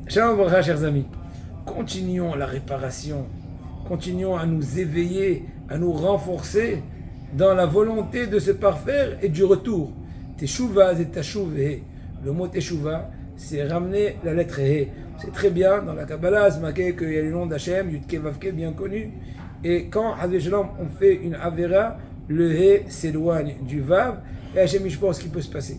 Shalom Bracha, chers amis. Continuons la réparation. Continuons à nous éveiller, à nous renforcer dans la volonté de se parfaire et du retour. Teshuva et tashuv-he. Le mot teshuva, c'est ramener la lettre he. C'est très bien, dans la Kabbalah, c'est marqué qu'il y a le nom d'Hachem, Yudke Vavke, bien connu. Et quand, on fait une avera, le he s'éloigne du vav, et Hachem, je pense qu'il peut se passer.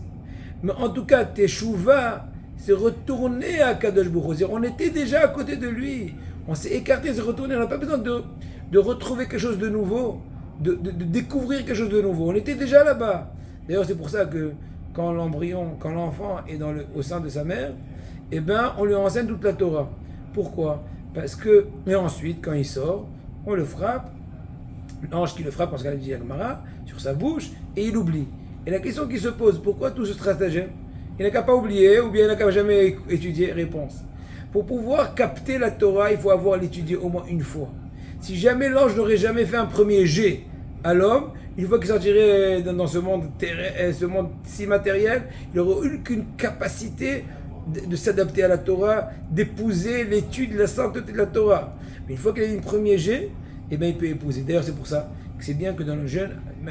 Mais en tout cas, teshuva, c'est retourner à Kadosh Baruch Hu. On était déjà à côté de lui. On s'est écarté, c'est retourné. On n'a pas besoin de retrouver quelque chose de nouveau, de découvrir quelque chose de nouveau. On était déjà là-bas. D'ailleurs, c'est pour ça que quand l'enfant est au sein de sa mère, eh ben, on lui enseigne toute la Torah. Pourquoi? Parce que, et ensuite, quand il sort, on le frappe. L'ange qui le frappe, parce qu'elle dit Agmara, sur sa bouche, et il oublie. Et la question qui se pose, pourquoi tout ce stratagème? Il n'a qu'à pas oublier, ou bien il n'a qu'à jamais étudier. Réponse. Pour pouvoir capter la Torah, il faut avoir l'étudié au moins une fois. Si jamais l'ange n'aurait jamais fait un premier jet à l'homme, une fois qu'il sortirait dans ce monde si matériel, il n'aurait aucune capacité de s'adapter à la Torah, d'épouser l'étude, la sainteté de la Torah. Mais une fois qu'il a eu un premier jet, eh bien, il peut épouser. D'ailleurs, c'est pour ça que c'est bien que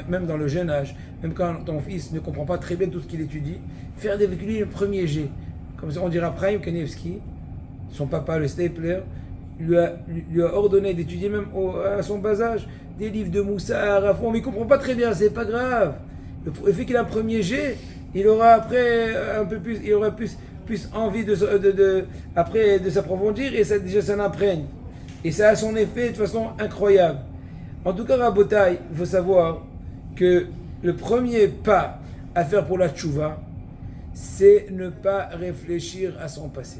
même dans le jeune âge, même quand ton fils ne comprend pas très bien tout ce qu'il étudie, faire avec lui le premier jet. Comme ça, on dira Chaim Kanievski, son papa, le Stapler, lui a ordonné d'étudier même à son bas âge des livres de Moussa, à fond, mais il ne comprend pas très bien, c'est pas grave. Le fait qu'il a un premier jet, il aura après un peu plus, il aura plus envie après de s'approfondir et ça déjà ça l'imprègne. Et ça a son effet de façon incroyable. En tout cas, Rabotai, il faut savoir que le premier pas à faire pour la tchouva, c'est ne pas réfléchir à son passé.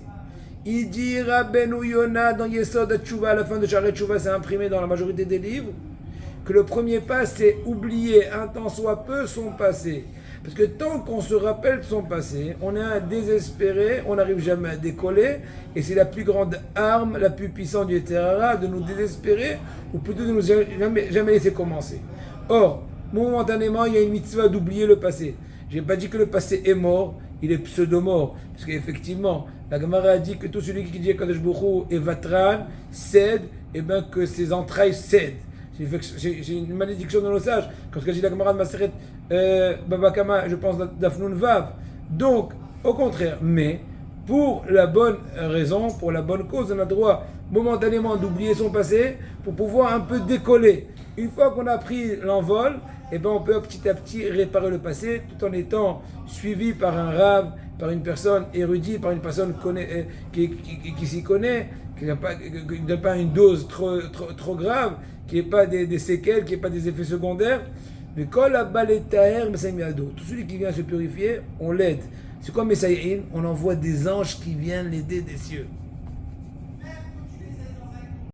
Il dit Rabbeinu Yona dans Yesod Tchouva, à la fin de Sharet Tchouva, c'est imprimé dans la majorité des livres, que le premier pas, c'est oublier un tant soit peu son passé. Parce que tant qu'on se rappelle de son passé, on est un désespéré, on n'arrive jamais à décoller, et c'est la plus grande arme, la plus puissante du Terrara, de nous désespérer, ou plutôt de nous jamais laisser commencer. Or, momentanément, il y a une mitzvah d'oublier le passé. Je n'ai pas dit que le passé est mort, il est pseudo-mort. Parce qu'effectivement, la Gemara a dit que tout celui qui dit Kadosh Baruch Hu est vatran, cède, et bien que ses entrailles cèdent. J'ai une malédiction dans nos sages. Quand je dis la Gemara de Maseret Babakama, je pense d'Afnoun Vav. Donc, au contraire, mais pour la bonne raison, pour la bonne cause, on a droit momentanément d'oublier son passé pour pouvoir un peu décoller. Une fois qu'on a pris l'envol, eh ben on peut petit à petit réparer le passé tout en étant suivi par un rave, par une personne érudite, par une personne qui s'y connaît, qui ne donne pas une dose trop grave, qui n'ait pas des séquelles, qui n'ait pas des effets secondaires. Mais quand la balle est taher, tout celui qui vient se purifier, on l'aide. C'est comme Messaïin, on envoie des anges qui viennent l'aider des cieux.